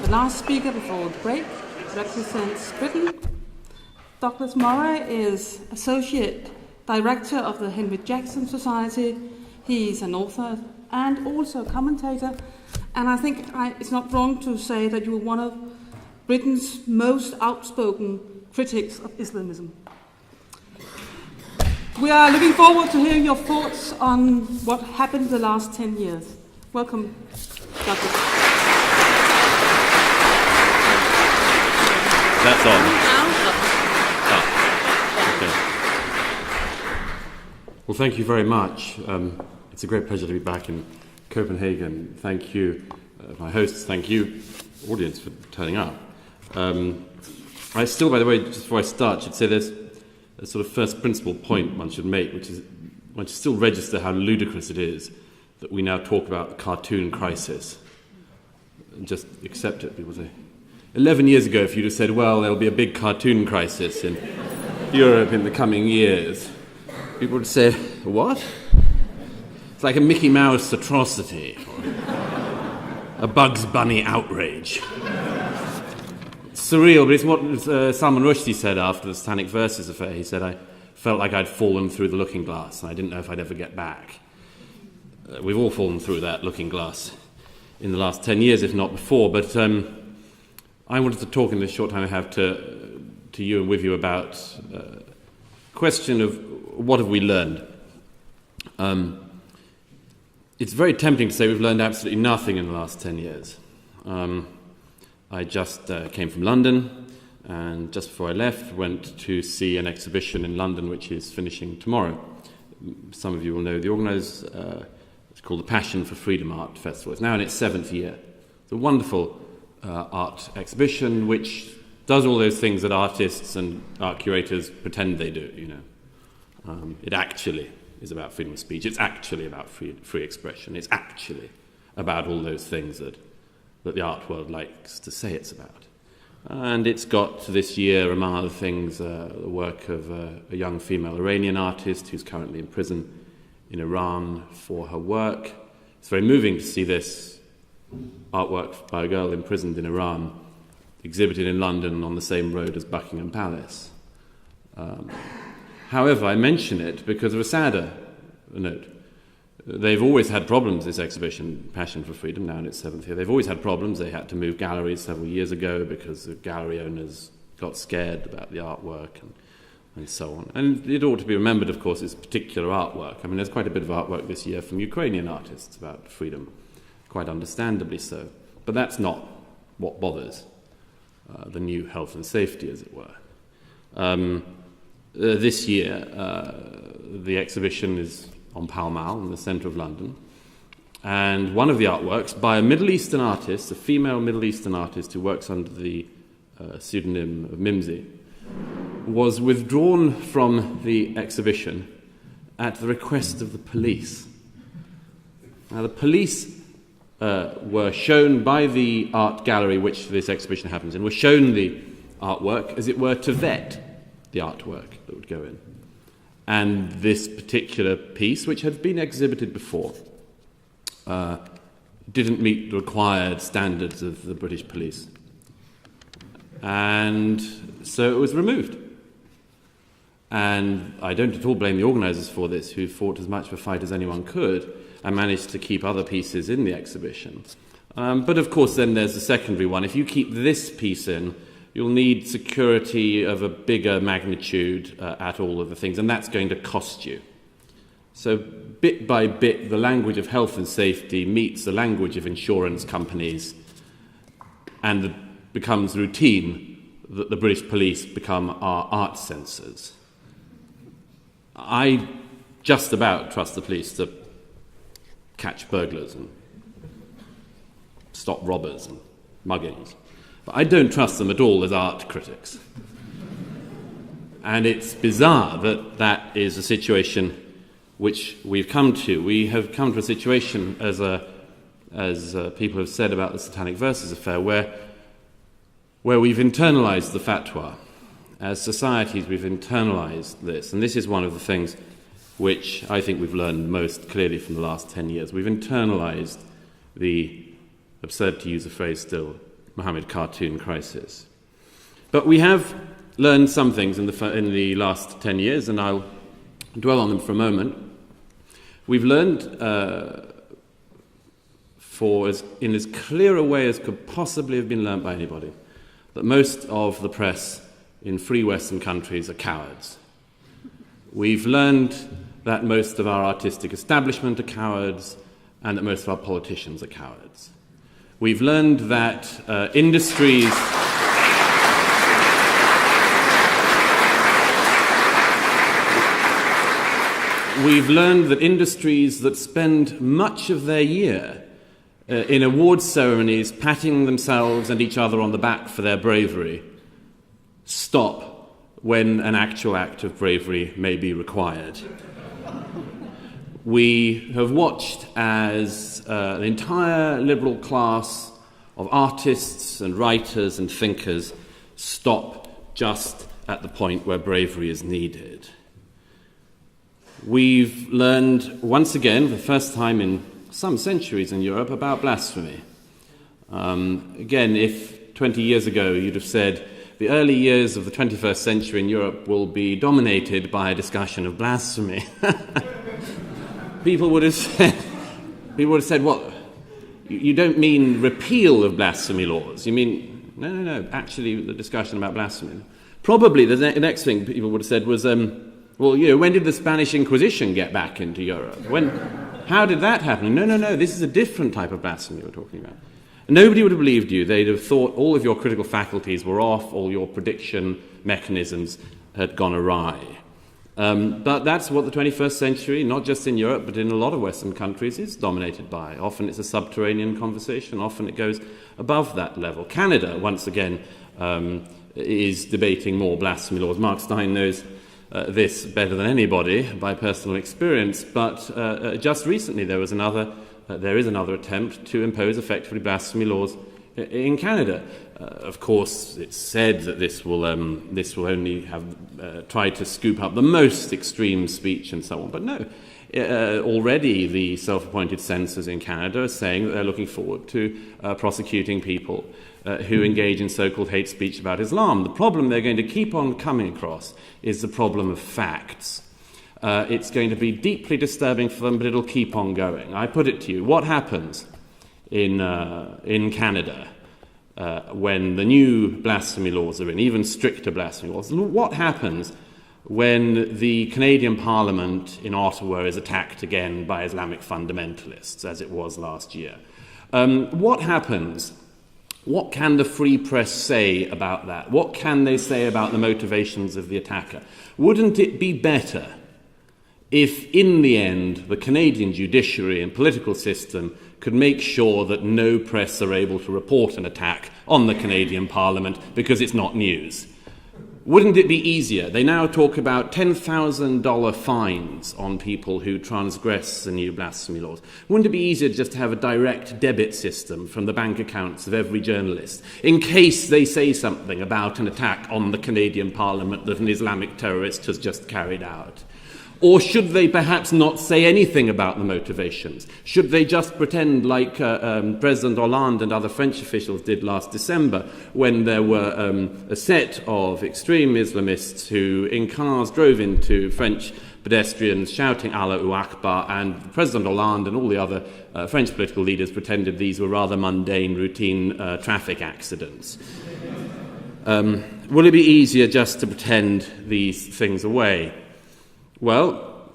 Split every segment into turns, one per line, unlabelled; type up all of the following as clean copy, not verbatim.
The last speaker before the break represents Britain. Douglas Murray is Associate Director of the Henry Jackson Society. He's an author and also a commentator. And I think it's not wrong to say that you're one of Britain's most outspoken critics of Islamism. We are looking forward to hearing your thoughts on what happened the last 10 years. Welcome, Douglas.
That's on. Okay. Well, thank you very much. It's a great pleasure to be back in Copenhagen. Thank you, my hosts. Thank you, audience, for turning up. I still, by the way, just before I start, should say there's a sort of first principle point one should make, which is one should still register how ludicrous it is that we now talk about the cartoon crisis. And just accept it. People say, 11 years ago, if you'd have said, well, there'll be a big cartoon crisis in Europe in the coming years, people would say, what? It's like a Mickey Mouse atrocity, or a Bugs Bunny outrage. It's surreal, but it's what Salman Rushdie said after the Satanic Verses affair. He said, I felt like I'd fallen through the looking glass, and I didn't know if I'd ever get back. We've all fallen through that looking glass in the last 10 years, if not before, but I wanted to talk in this short time I have to you and with you about the question of what have we learned. It's very tempting to say we've learned absolutely nothing in the last 10 years. I just came from London, and just before I left, went to see an exhibition in London which is finishing tomorrow. Some of you will know the organiser. It's called the Passion for Freedom Art Festival. It's now in its 7th year. It's a wonderful art exhibition which does all those things that artists and art curators pretend they do, you know. It actually is about freedom of speech. It's actually about free expression. It's actually about all those things that the art world likes to say it's about. And it's got this year, among other things, the work of a young female Iranian artist who's currently in prison in Iran for her work. It's very moving to see this artwork by a girl imprisoned in Iran exhibited in London on the same road as Buckingham Palace. However, I mention it because of a sadder note. They've always had problems, this exhibition, Passion for Freedom, now in its 7th year. They've always had problems. They had to move galleries several years ago because the gallery owners got scared about the artwork and so on. And it ought to be remembered, of course, it's particular artwork. I mean, there's quite a bit of artwork this year from Ukrainian artists about freedom, quite understandably so. But that's not what bothers the new health and safety, as it were. This year, the exhibition is on Pall Mall in the centre of London, and one of the artworks by a Middle Eastern artist, a female Middle Eastern artist who works under the pseudonym of Mimsy, was withdrawn from the exhibition at the request of the police. Now, the police were shown by the art gallery which this exhibition happens in, were shown the artwork, as it were, to vet the artwork that would go in. And this particular piece, which had been exhibited before, didn't meet the required standards of the British police. And so it was removed. And I don't at all blame the organisers for this, who fought as much of a fight as anyone could and managed to keep other pieces in the exhibition. But of course then there's the secondary one. If you keep this piece in, you'll need security of a bigger magnitude at all of the things, and that's going to cost you. So bit by bit, the language of health and safety meets the language of insurance companies, and it becomes routine that the British police become our art censors. I just about trust the police to catch burglars and stop robbers and muggings. But I don't trust them at all as art critics. And it's bizarre that that is a situation which we've come to. We have come to a situation, as people have said about the Satanic Verses affair, where we've internalised the fatwa. As societies, we've internalised this. And this is one of the things which I think we've learned most clearly from the last 10 years. We've internalised the, absurd to use a phrase still, Mohammed cartoon crisis. But we have learned some things in the last 10 years, and I'll dwell on them for a moment. We've learned in as clear a way as could possibly have been learned by anybody, that most of the press in free Western countries are cowards. We've learned that most of our artistic establishment are cowards, and that most of our politicians are cowards. We've learned that industries... We've learned that industries that spend much of their year in awards ceremonies patting themselves and each other on the back for their bravery stop when an actual act of bravery may be required. We have watched as the entire liberal class of artists and writers and thinkers stop just at the point where bravery is needed. We've learned, once again, for the first time in some centuries in Europe, about blasphemy. Again, if 20 years ago you'd have said the early years of the 21st century in Europe will be dominated by a discussion of blasphemy, people would have said, what? You don't mean repeal of blasphemy laws. You mean, no, actually the discussion about blasphemy. Probably the next thing people would have said was, when did the Spanish Inquisition get back into Europe? How did that happen? No, this is a different type of blasphemy we're talking about. Nobody would have believed you. They'd have thought all of your critical faculties were off, all your prediction mechanisms had gone awry. But that's what the 21st century, not just in Europe, but in a lot of Western countries, is dominated by. Often it's a subterranean conversation. Often it goes above that level. Canada, once again, is debating more blasphemy laws. Mark Stein knows this better than anybody by personal experience, but just recently there is another attempt to impose effectively blasphemy laws in Canada. Of course, it's said that this will only have tried to scoop up the most extreme speech and so on, but no. Already the self-appointed censors in Canada are saying that they're looking forward to prosecuting people who engage in so-called hate speech about Islam. The problem they're going to keep on coming across is the problem of facts. It's going to be deeply disturbing for them, but it'll keep on going. I put it to you, what happens in Canada when the new blasphemy laws are in, even stricter blasphemy laws? What happens when the Canadian Parliament in Ottawa is attacked again by Islamic fundamentalists, as it was last year? What happens? What can the free press say about that? What can they say about the motivations of the attacker? Wouldn't it be better if, in the end, the Canadian judiciary and political system could make sure that no press are able to report an attack on the Canadian Parliament because it's not news? Wouldn't it be easier? They now talk about $10,000 fines on people who transgress the new blasphemy laws. Wouldn't it be easier just to have a direct debit system from the bank accounts of every journalist in case they say something about an attack on the Canadian Parliament that an Islamic terrorist has just carried out? Or should they perhaps not say anything about the motivations? Should they just pretend like President Hollande and other French officials did last December when there were a set of extreme Islamists who in cars drove into French pedestrians shouting Allahu Akbar, and President Hollande and all the other French political leaders pretended these were rather mundane, routine traffic accidents? Will it be easier just to pretend these things away? Well,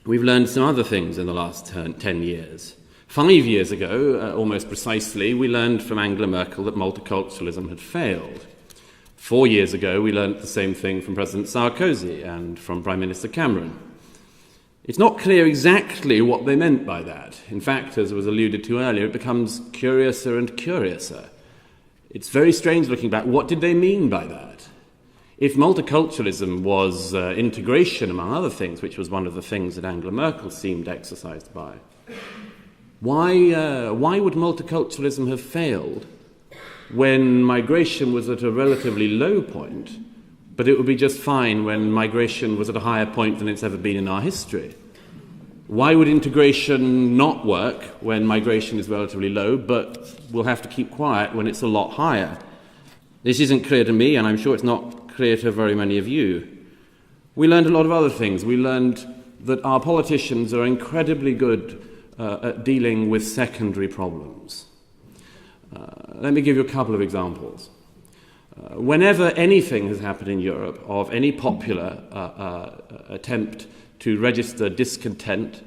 we've learned some other things in the last 10 years. 5 years ago, almost precisely, we learned from Angela Merkel that multiculturalism had failed. 4 years ago, we learned the same thing from President Sarkozy and from Prime Minister Cameron. It's not clear exactly what they meant by that. In fact, as was alluded to earlier, it becomes curiouser and curiouser. It's very strange looking back. What did they mean by that? If multiculturalism was integration, among other things, which was one of the things that Angela Merkel seemed exercised by, why would multiculturalism have failed when migration was at a relatively low point, but it would be just fine when migration was at a higher point than it's ever been in our history? Why would integration not work when migration is relatively low, but we'll have to keep quiet when it's a lot higher? This isn't clear to me, and I'm sure it's not clear to very many of you. We learned a lot of other things. We learned that our politicians are incredibly good at dealing with secondary problems. Let me give you a couple of examples. Whenever anything has happened in Europe of any popular attempt to register discontent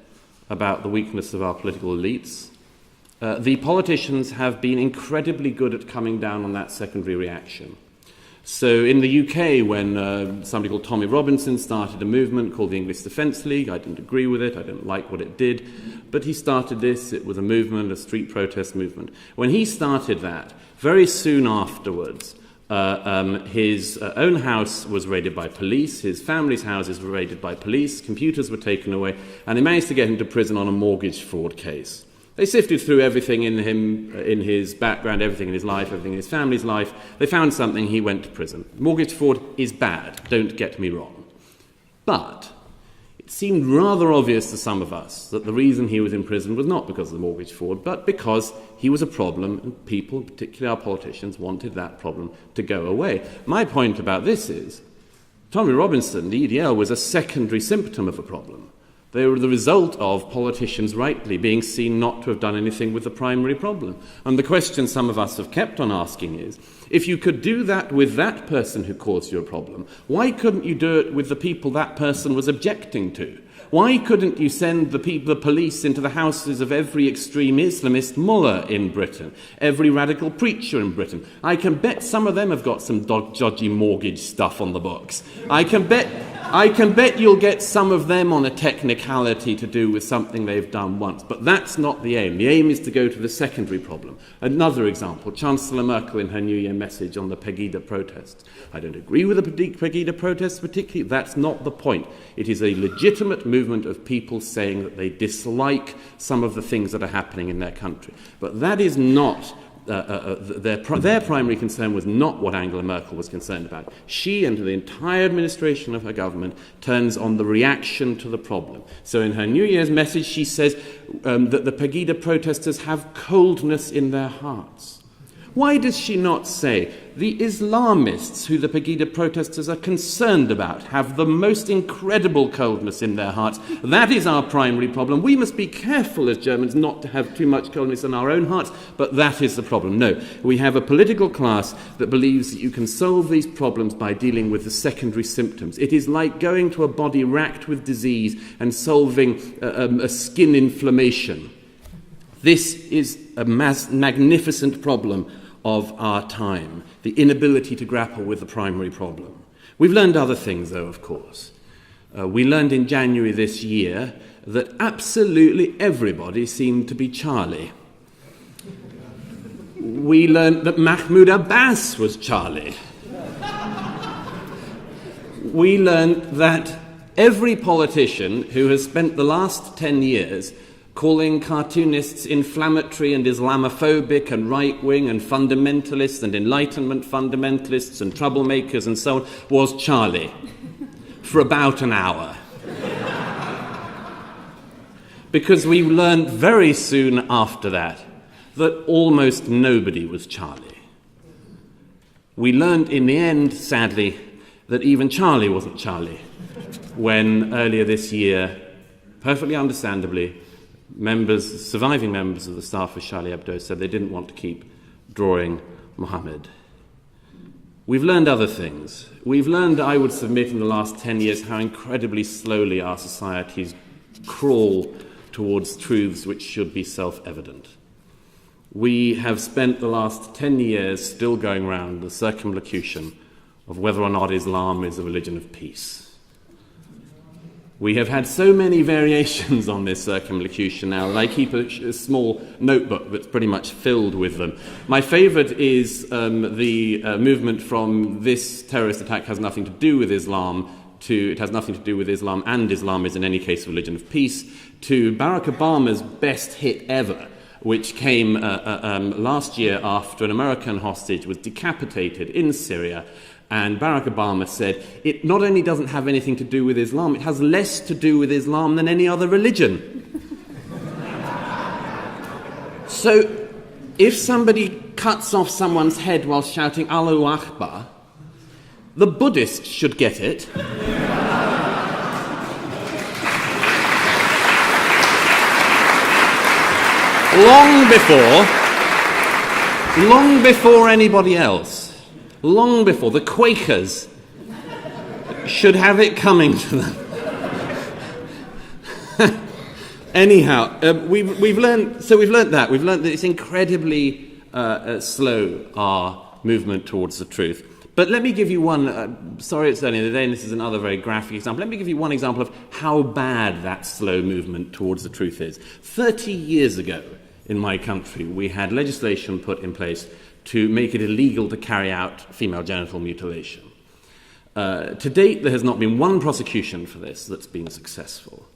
about the weakness of our political elites, the politicians have been incredibly good at coming down on that secondary reaction. So in the UK, when somebody called Tommy Robinson started a movement called the English Defence League, I didn't agree with it, I didn't like what it did, but he started this. It was a movement, a street protest movement. When he started that, very soon afterwards, his own house was raided by police, his family's houses were raided by police, computers were taken away, and they managed to get him to prison on a mortgage fraud case. They sifted through everything in him, in his background, everything in his life, everything in his family's life. They found something, he went to prison. Mortgage fraud is bad, don't get me wrong. But it seemed rather obvious to some of us that the reason he was in prison was not because of the mortgage fraud, but because he was a problem, and people, particularly our politicians, wanted that problem to go away. My point about this is, Tommy Robinson, the EDL, was a secondary symptom of a problem. They were the result of politicians rightly being seen not to have done anything with the primary problem. And the question some of us have kept on asking is, if you could do that with that person who caused you a problem, why couldn't you do it with the people that person was objecting to? Why couldn't you send the police into the houses of every extreme Islamist mullah in Britain, every radical preacher in Britain? I can bet some of them have got some dodgy mortgage stuff on the books. I can bet you'll get some of them on a technicality to do with something they've done once. But that's not the aim. The aim is to go to the secondary problem. Another example, Chancellor Merkel in her New Year message on the Pegida protests. I don't agree with the Pegida protests particularly. That's not the point. It is a legitimate movement of people saying that they dislike some of the things that are happening in their country. But that is not... their primary concern was not what Angela Merkel was concerned about. She and the entire administration of her government turns on the reaction to the problem. So in her New Year's message, she says that the Pegida protesters have coldness in their hearts. Why does she not say the Islamists who the Pegida protesters are concerned about have the most incredible coldness in their hearts? That is our primary problem. We must be careful as Germans not to have too much coldness in our own hearts, but that is the problem. No, we have a political class that believes that you can solve these problems by dealing with the secondary symptoms. It is like going to a body racked with disease and solving a skin inflammation. This is a magnificent problem of our time, the inability to grapple with the primary problem. We've learned other things, though, of course. We learned in January this year that absolutely everybody seemed to be Charlie. We learned that Mahmoud Abbas was Charlie. We learned that every politician who has spent the last 10 years calling cartoonists inflammatory and Islamophobic and right-wing and fundamentalists and Enlightenment fundamentalists and troublemakers and so on, was Charlie for about an hour. Because we learned very soon after that almost nobody was Charlie. We learned in the end, sadly, that even Charlie wasn't Charlie when earlier this year, perfectly understandably, surviving members of the staff of Charlie Hebdo said they didn't want to keep drawing Mohammed. We've learned other things. We've learned, I would submit, in the last 10 years how incredibly slowly our societies crawl towards truths which should be self-evident. We have spent the last 10 years still going around the circumlocution of whether or not Islam is a religion of peace. We have had so many variations on this circumlocution now, and I keep a small notebook that's pretty much filled with them. My favourite is the movement from this terrorist attack has nothing to do with Islam to it has nothing to do with Islam, and Islam is in any case a religion of peace, to Barack Obama's best hit ever, which came last year after an American hostage was decapitated in Syria. And Barack Obama said, it not only doesn't have anything to do with Islam, it has less to do with Islam than any other religion. So, if somebody cuts off someone's head while shouting Allahu Akbar, the Buddhist should get it. long before anybody else. Long before. The Quakers should have it coming to them. Anyhow, we've learned that. We've learned that it's incredibly slow, our movement towards the truth. But let me give you one, sorry it's early in the day and this is another very graphic example. Let me give you one example of how bad that slow movement towards the truth is. 30 years ago in my country, we had legislation put in place to make it illegal to carry out female genital mutilation. To date, there has not been one prosecution for this that's been successful.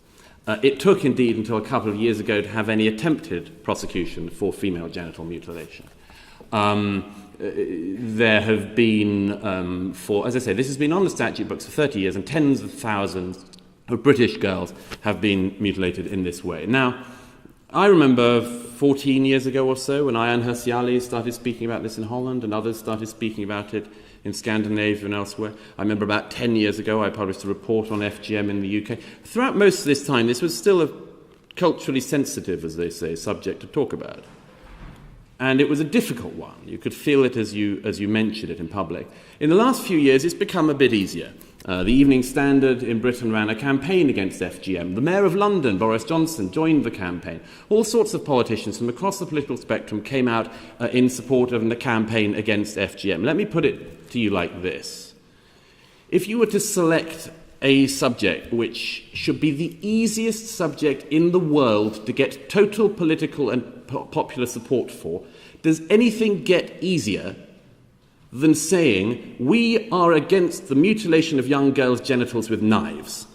It took, indeed, until a couple of years ago to have any attempted prosecution for female genital mutilation. There have been, as I say, this has been on the statute books for 30 years, and tens of thousands of British girls have been mutilated in this way. Now, I remember 14 years ago or so when Ayaan Hirsi Ali started speaking about this in Holland and others started speaking about it in Scandinavia and elsewhere. I remember about 10 years ago I published a report on FGM in the UK. Throughout most of this time, this was still a culturally sensitive, as they say, subject to talk about. And it was a difficult one. You could feel it as you mentioned it in public. In the last few years, it's become a bit easier. The Evening Standard in Britain ran a campaign against FGM. The Mayor of London, Boris Johnson, joined the campaign. All sorts of politicians from across the political spectrum came out in support of the campaign against FGM. Let me put it to you like this. If you were to select a subject which should be the easiest subject in the world to get total political and popular support for, does anything get easier than saying we are against the mutilation of young girls' genitals with knives?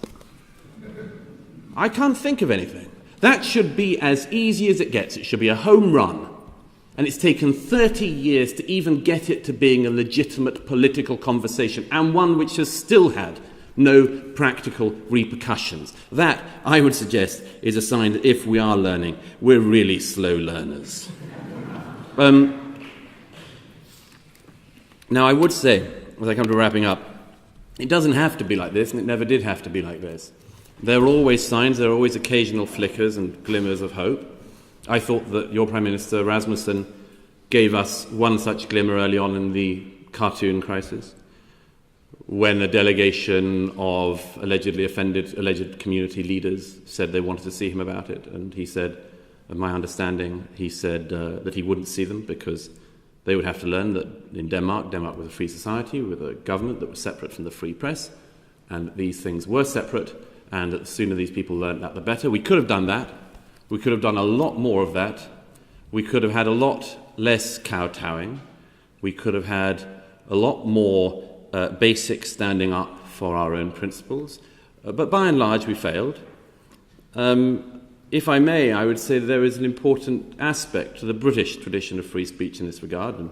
I can't think of anything. That should be as easy as it gets. It should be a home run. And it's taken 30 years to even get it to being a legitimate political conversation, and one which has still had no practical repercussions. That, I would suggest, is a sign that if we are learning, we're really slow learners. Now, I would say, as I come to wrapping up, it doesn't have to be like this, and it never did have to be like this. There are always signs, there are always occasional flickers and glimmers of hope. I thought that your Prime Minister, Rasmussen, gave us one such glimmer early on in the cartoon crisis, when a delegation of allegedly offended, alleged community leaders said they wanted to see him about it. And he said, of my understanding, he said that he wouldn't see them because they would have to learn that in Denmark was a free society with a government that was separate from the free press, and these things were separate, and that the sooner these people learned that, the better. We could have done that. We could have done a lot more of that. We could have had a lot less kowtowing. We could have had a lot more basic standing up for our own principles. But by and large, we failed. If I may, I would say that there is an important aspect to the British tradition of free speech in this regard, and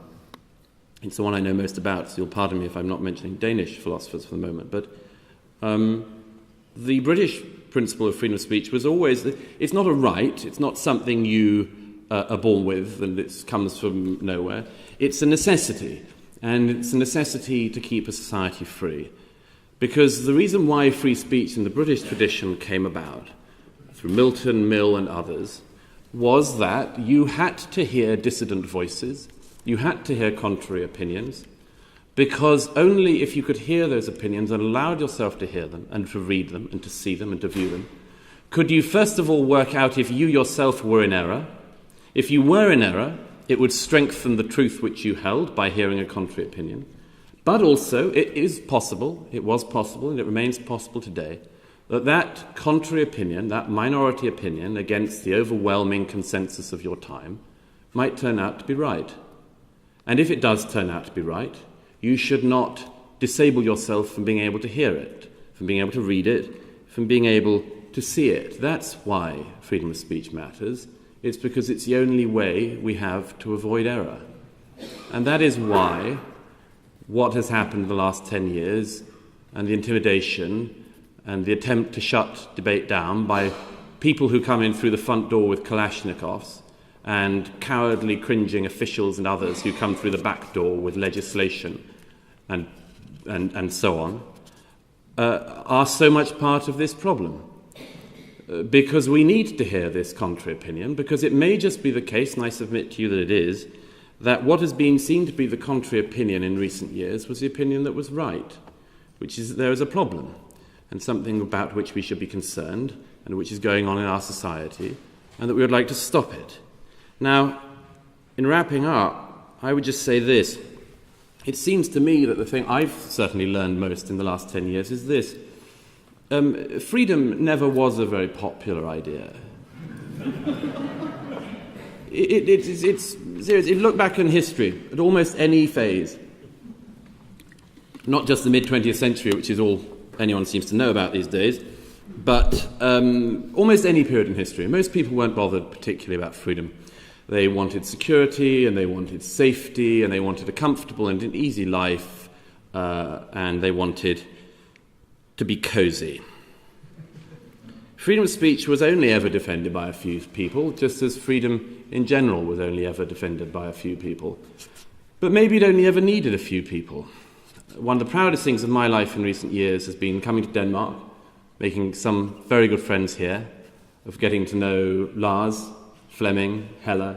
it's the one I know most about, so you'll pardon me if I'm not mentioning Danish philosophers for the moment. But the British principle of freedom of speech was always, it's not a right, it's not something you are born with and it comes from nowhere. It's a necessity, and it's a necessity to keep a society free. Because the reason why free speech in the British tradition came about, through Milton, Mill and others, was that you had to hear dissident voices, you had to hear contrary opinions, because only if you could hear those opinions and allowed yourself to hear them and to read them and to see them and to view them, could you first of all work out if you yourself were in error. If you were in error, it would strengthen the truth which you held by hearing a contrary opinion. But also, it was possible, and it remains possible today, that contrary opinion, that minority opinion against the overwhelming consensus of your time, might turn out to be right. And if it does turn out to be right, you should not disable yourself from being able to hear it, from being able to read it, from being able to see it. That's why freedom of speech matters. It's because it's the only way we have to avoid error. And that is why what has happened in the last 10 years, and the intimidation and the attempt to shut debate down by people who come in through the front door with Kalashnikovs, and cowardly, cringing officials and others who come through the back door with legislation and so on, are so much part of this problem. Because we need to hear this contrary opinion, because it may just be the case, and I submit to you that it is, that what has been seen to be the contrary opinion in recent years was the opinion that was right, which is that there is a problem, and something about which we should be concerned, and which is going on in our society, and that we would like to stop it. Now, in wrapping up, I would just say this. It seems to me that the thing I've certainly learned most in the last 10 years is this. Freedom never was a very popular idea. It's serious. You look back in history, at almost any phase, not just the mid-20th century, which is all anyone seems to know about these days, but almost any period in history. Most people weren't bothered particularly about freedom. They wanted security, and they wanted safety, and they wanted a comfortable and an easy life, and they wanted to be cosy. Freedom of speech was only ever defended by a few people, just as freedom in general was only ever defended by a few people. But maybe it only ever needed a few people. One of the proudest things of my life in recent years has been coming to Denmark, making some very good friends here, of getting to know Lars, Fleming, Hella,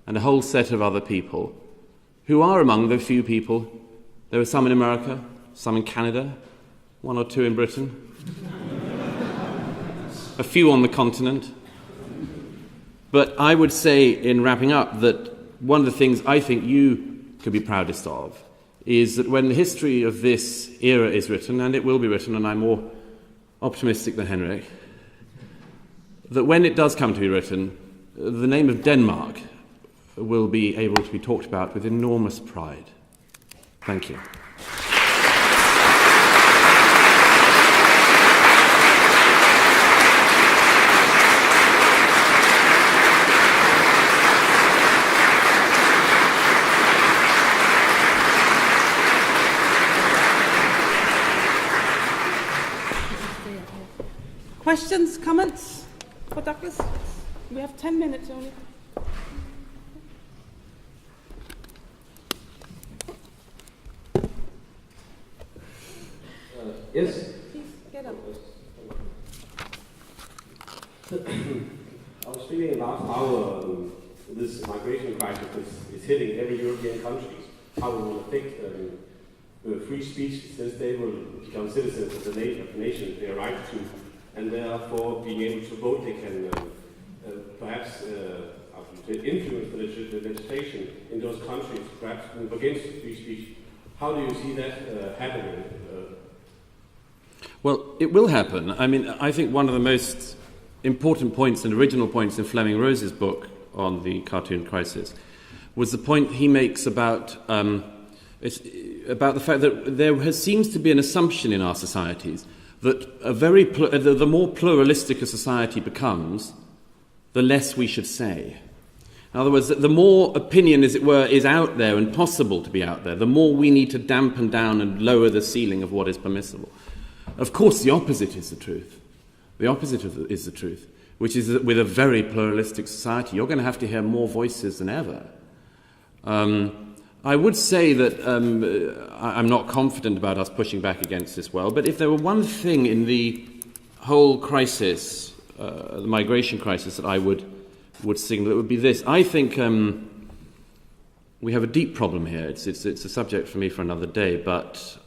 and a whole set of other people who are among the few people. There were some in America, some in Canada, one or two in Britain, a few on the continent. But I would say, in wrapping up, that one of the things I think you could be proudest of is that when the history of this era is written, and it will be written, and I'm more optimistic than Henrik, that when it does come to be written, the name of Denmark will be able to be talked about with enormous pride. Thank you.
Questions, comments for Douglas? We have 10 minutes only.
Yes.
Please get up.
I was thinking about how this migration crisis is hitting every European country, how it will affect free speech since they will become citizens of the nation they are right to, and therefore being able to vote, they can perhaps influence the legislation in those countries, perhaps move against free speech. How do you see that happening?
Well, it will happen. I mean, I think one of the most important points and original points in Fleming Rose's book on the cartoon crisis was the point he makes about the fact that there seems to be an assumption in our societies that the more pluralistic a society becomes, the less we should say. In other words, the more opinion, as it were, is out there and possible to be out there, the more we need to dampen down and lower the ceiling of what is permissible. Of course, the opposite is the truth. The opposite is the truth, which is that with a very pluralistic society, you're going to have to hear more voices than ever. I would say that I'm not confident about us pushing back against this well, but if there were one thing in the whole crisis, the migration crisis, that I would signal, it would be this. I think we have a deep problem here. It's a subject for me for another day, but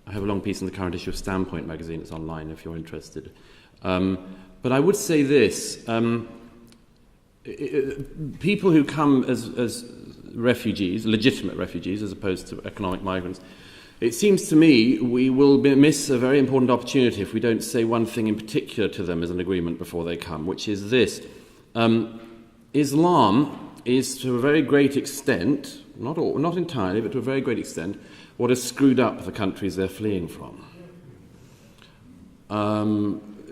I have a long piece in the current issue of Standpoint magazine. It's online if you're interested. But I would say this. People who come as refugees, legitimate refugees, as opposed to economic migrants, it seems to me we will miss a very important opportunity if we don't say one thing in particular to them as an agreement before they come, which is this. Islam is, to a very great extent, not entirely, but to a very great extent, what has screwed up the countries they're fleeing from.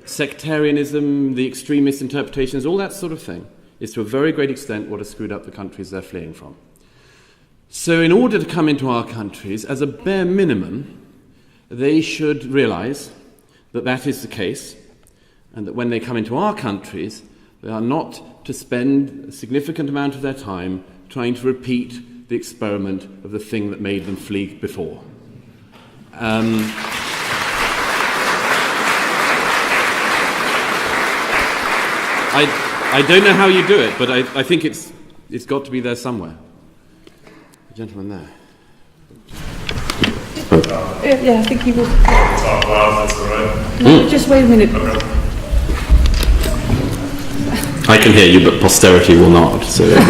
sectarianism, the extremist interpretations, all that sort of thing is to a very great extent what has screwed up the countries they're fleeing from. So in order to come into our countries, as a bare minimum, they should realise that that is the case, and that when they come into our countries, they are not to spend a significant amount of their time trying to repeat the experiment of the thing that made them flee before. I don't know how you do it, but I think it's got to be there somewhere. The gentleman there.
Yeah, I think he will.
Talk loud, that's all right.
No, just wait a minute.
Okay.
I can hear you, but posterity will not. So,
Thanks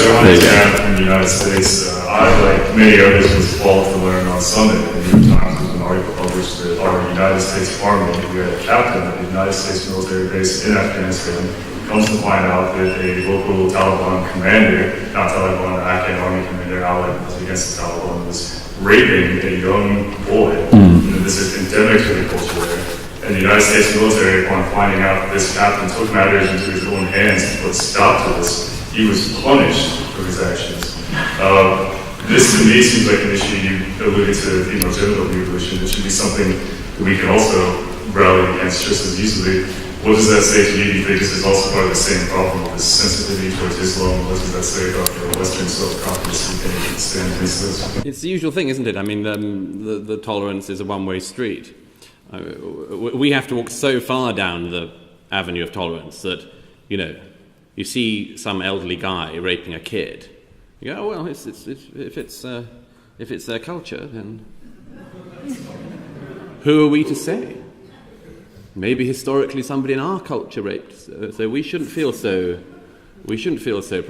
for having me in the United States. I, like many others, was involved to learn on Sunday. The New York Times was an article published that our United States Army, we had a captain of the United States military base in Afghanistan, comes to find out that a local Taliban commander, not Taliban, Afghan army commander, allied against the Taliban, was raping a young boy. And this is endemic to the culture there. And the United States military, upon finding out that this captain took matters into his own hands and put stop to this, he was punished for his actions. This to me seems like an issue you alluded to, genital mutilation. It should be something that we can also rally against just as easily. What does that say to you? Do you think this is also part of the same problem with this sensitivity towards Islam? What does that say about the Western self-confidence we can stand against this?
it's the usual thing, isn't it? I mean, the tolerance is a one-way street. We have to walk so far down the avenue of tolerance that, you see some elderly guy raping a kid. You go, oh, well, if it's their culture, then who are we to say? Maybe historically somebody in our culture raped, so we shouldn't feel so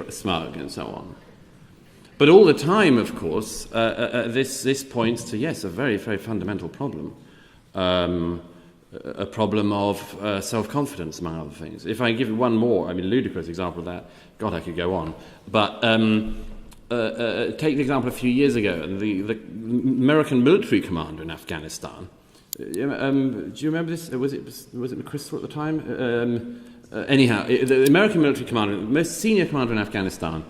smug and so on. But all the time, of course, this points to, yes, a very, very fundamental problem. A problem of self-confidence, among other things. If I give you one more, ludicrous example of that, God, I could go on. But take the example a few years ago, the American military commander in Afghanistan. Do you remember this? Was it McChrystal at the time? Anyhow, the American military commander, the most senior commander in Afghanistan,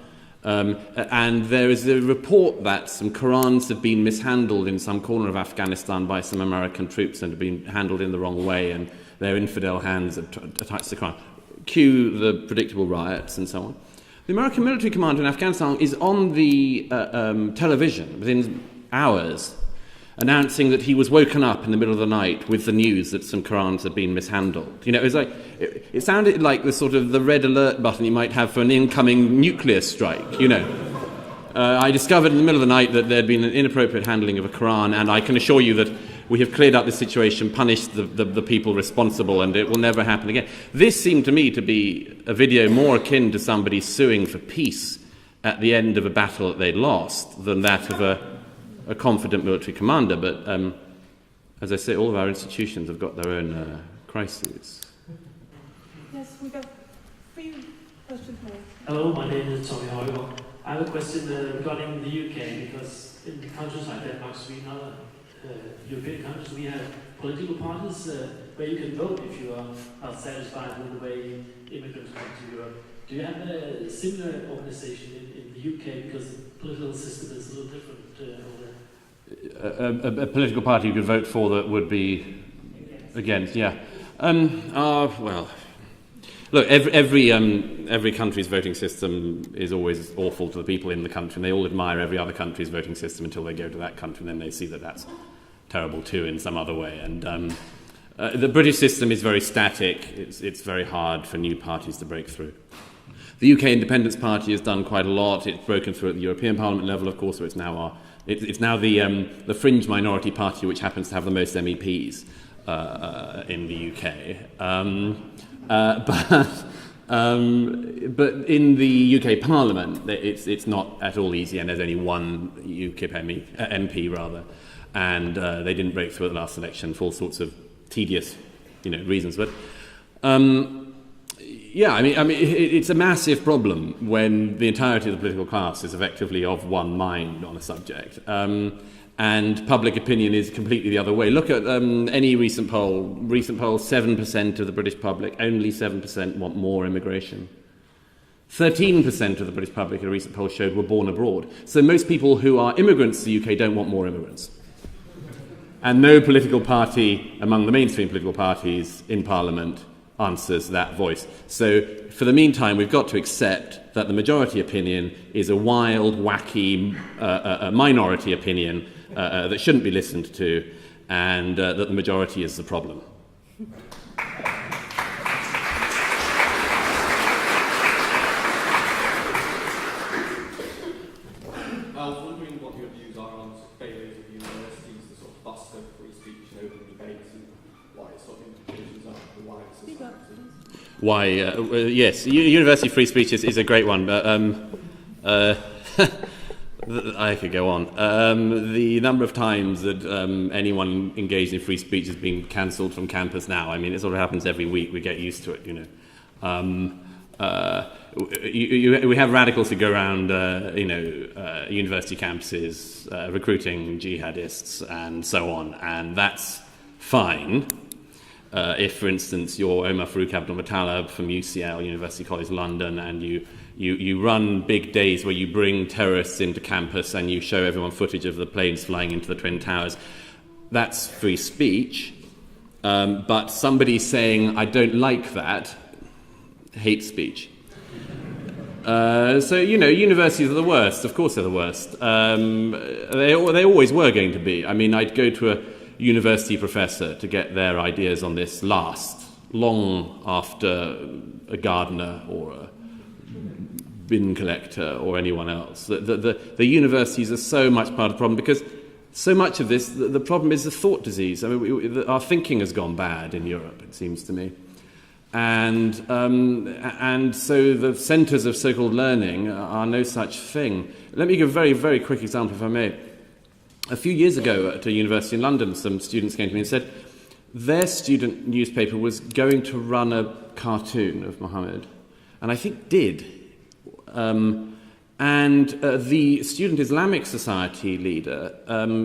and there is a report that some Qurans have been mishandled in some corner of Afghanistan by some American troops and have been handled in the wrong way, and their infidel hands have touched the Quran. Cue the predictable riots and so on. The American military commander in Afghanistan is on the television within hours, announcing that he was woken up in the middle of the night with the news that some Qurans had been mishandled. It was like it sounded like the sort of the red alert button you might have for an incoming nuclear strike. I discovered in the middle of the night that there had been an inappropriate handling of a Quran, and I can assure you that we have cleared up the situation, punished the people responsible, and it will never happen again. This seemed to me to be a video more akin to somebody suing for peace at the end of a battle that they'd lost than that of a confident military commander. But as I say, all of our institutions have got their own crises.
Yes, we got 3 questions more.
Hello, my name is Tommy Hoiber. I have a question regarding the UK, because in countries like Denmark, Sweden, other European countries, we have political parties where you can vote if you are not satisfied with the way immigrants come to Europe. Do you have a similar organization in the UK, because the political system is a little different over there?
A political party you could vote for that would be against, yeah. Well, look, every country's voting system is always awful to the people in the country, and they all admire every other country's voting system until they go to that country, and then they see that that's terrible too in some other way. And the British system is very static. It's very hard for new parties to break through. The UK Independence Party has done quite a lot. It's broken through at the European Parliament level, of course, so it's now the fringe minority party which happens to have the most MEPs in the UK. But in the UK Parliament, it's not at all easy, and there's only one UKIP MP rather, and they didn't break through at the last election for all sorts of tedious, reasons. But it's a massive problem when the entirety of the political class is effectively of one mind on a subject. and public opinion is completely the other way. Look at any recent poll. 7% of the British public, only 7% want more immigration. 13% of the British public, a recent poll showed, were born abroad. So most people who are immigrants to the UK don't want more immigrants. And no political party among the mainstream political parties in Parliament answers that voice. So for the meantime, we've got to accept that the majority opinion is a wild, wacky minority opinion that shouldn't be listened to, and that the majority is the problem.
I was wondering what your views are on failures of universities to sort of foster free speech and open debates, and what its sort of implications are for wider society.
Why? Yes, university free speech is a great one, but I could go on. The number of times that anyone engaged in free speech has been cancelled from campus now, I mean, it sort of happens every week. We get used to it, you know. We have radicals who go around, university campuses recruiting jihadists and so on, and that's fine. If, for instance, you're Omar Farouk Abdul Muttalib from UCL, University College London, and you run big days where you bring terrorists into campus and you show everyone footage of the planes flying into the Twin Towers, that's free speech. But somebody saying, I don't like that, hate speech. So, universities are the worst. Of course they're the worst. They always were going to be. I mean, I'd go to a university professor to get their ideas on this long after a gardener or a bin collector or anyone else. The universities are so much part of the problem, because so much of this, the problem is the thought disease. I mean, our thinking has gone bad in Europe, it seems to me. And so the centres of so-called learning are no such thing. Let me give a very, very quick example, if I may. A few years ago at a university in London, some students came to me and said their student newspaper was going to run a cartoon of Muhammad, and I think did. The Student Islamic Society leader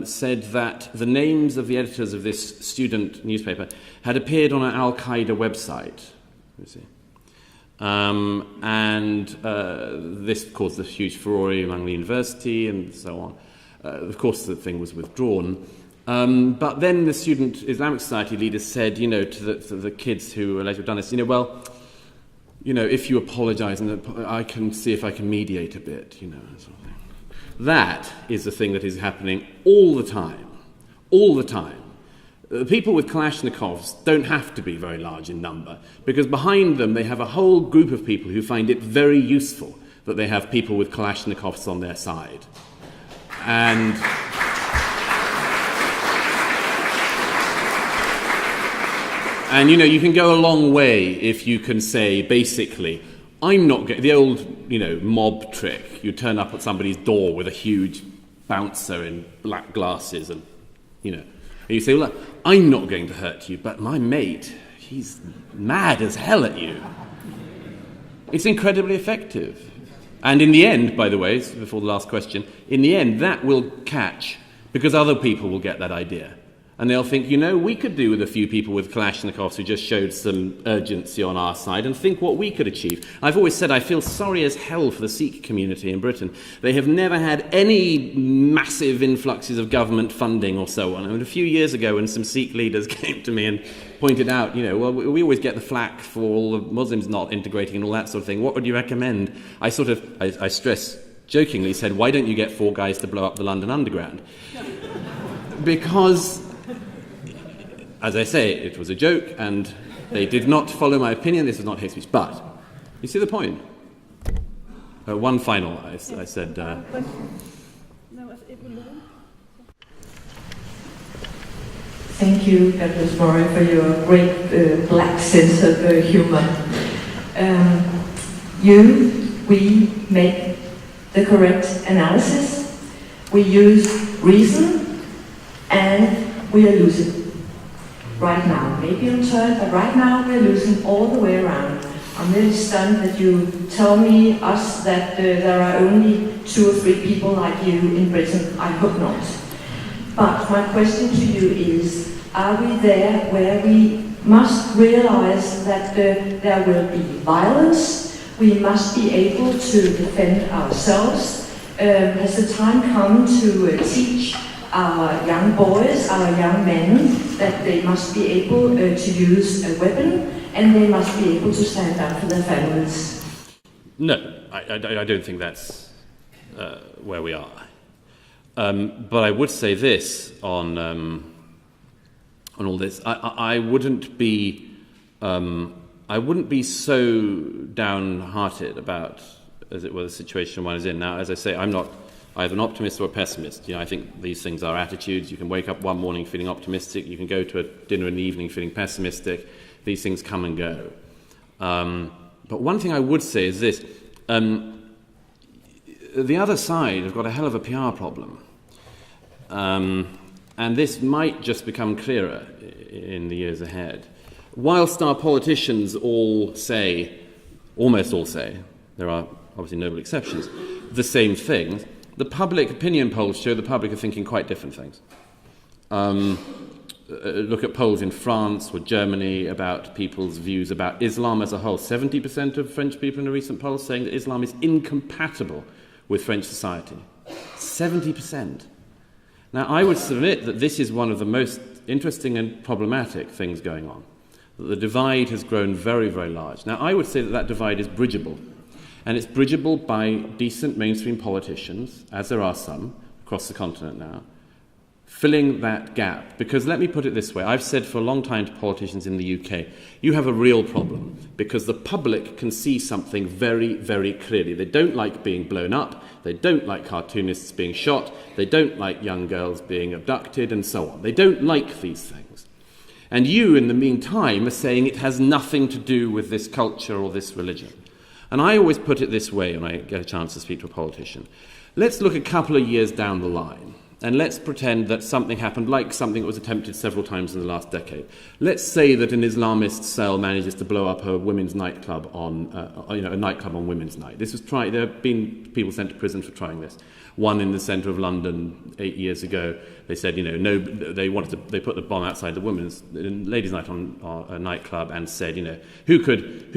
said that the names of the editors of this student newspaper had appeared on an Al-Qaeda website. You see. This caused a huge furore among the university and so on. Of course, the thing was withdrawn. But then the Student Islamic Society leader said, to the kids who allegedly have done this, if you apologise, and I can see if I can mediate a bit, sort of thing. That is the thing that is happening all the time. All the time. The people with Kalashnikovs don't have to be very large in number, because behind them they have a whole group of people who find it very useful that they have people with Kalashnikovs on their side. And you can go a long way if you can say, basically, I'm not the old, mob trick. You turn up at somebody's door with a huge bouncer in black glasses and you say, well, I'm not going to hurt you, but my mate, he's mad as hell at you. It's incredibly effective. And in the end, by the way, before the last question, in the end, that will catch, because other people will get that idea. And they'll think, we could do with a few people with Kalashnikovs who just showed some urgency on our side, and think what we could achieve. I've always said I feel sorry as hell for the Sikh community in Britain. They have never had any massive influxes of government funding or so on. I mean, a few years ago when some Sikh leaders came to me and pointed out, we always get the flack for all the Muslims not integrating and all that sort of thing. What would you recommend? I stress jokingly said, why don't you get 4 guys to blow up the London Underground? Because, as I say, it was a joke, and they did not follow my opinion. This is not hate speech. But, you see the point? One final, I said...
Thank you, Dr. Murray, for your great black sense of humor. We make the correct analysis, we use reason, and we are losing. Right now, maybe on turn, but right now we're losing all the way around. I'm really stunned that you tell us that there are only 2 or 3 people like you in Britain. I hope not. But my question to you is, are we there where we must realize that there will be violence? We must be able to defend ourselves. Has the time come to teach our young boys, our young men, that they must be able to use a weapon and they must be able to stand up for their families?
No, I don't think that's where we are. But I would say this on all this. I wouldn't be so downhearted about, as it were, the situation one is in now. As I say, I'm not either an optimist or a pessimist. I think these things are attitudes. You can wake up one morning feeling optimistic. You can go to a dinner in the evening feeling pessimistic. These things come and go. But one thing I would say is this. The other side have got a hell of a PR problem. And this might just become clearer in the years ahead. Whilst our politicians almost all say, there are obviously notable exceptions, the same things, the public opinion polls show the public are thinking quite different things. Look at polls in France or Germany about people's views about Islam as a whole. 70% of French people in a recent poll saying that Islam is incompatible with French society. 70%. Now, I would submit that this is one of the most interesting and problematic things going on. That the divide has grown very, very large. Now, I would say that that divide is bridgeable. And it's bridgeable by decent mainstream politicians, as there are some across the continent now, filling that gap. Because let me put it this way, I've said for a long time to politicians in the UK, you have a real problem because the public can see something very, very clearly. They don't like being blown up, they don't like cartoonists being shot, they don't like young girls being abducted and so on. They don't like these things. And you, in the meantime, are saying it has nothing to do with this culture or this religion. And I always put it this way when I get a chance to speak to a politician. Let's look a couple of years down the line. And let's pretend that something happened like something that was attempted several times in the last decade. Let's say that an Islamist cell manages to blow up a women's nightclub on, a nightclub on Women's Night. This was tried. There have been people sent to prison for trying this. One in the centre of London 8 years ago. They said, they put the bomb outside the ladies' night on a nightclub and said, who could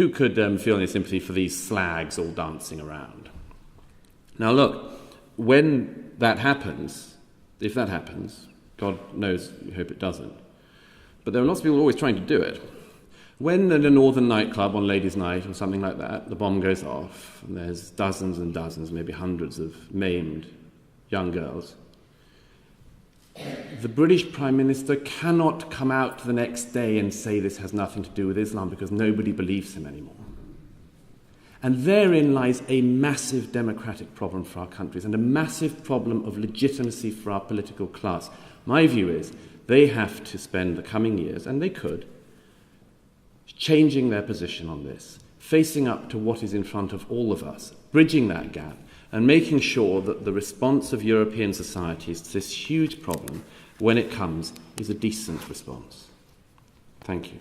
feel any sympathy for these slags all dancing around? Now look, when that happens. If that happens, God knows, we hope it doesn't. But there are lots of people always trying to do it. When at a northern nightclub on Ladies' Night or something like that, the bomb goes off, and there's dozens and dozens, maybe hundreds of maimed young girls, the British Prime Minister cannot come out the next day and say this has nothing to do with Islam because nobody believes him anymore. And therein lies a massive democratic problem for our countries and a massive problem of legitimacy for our political class. My view is they have to spend the coming years, and they could, changing their position on this, facing up to what is in front of all of us, bridging that gap, and making sure that the response of European societies to this huge problem, when it comes, is a decent response. Thank you.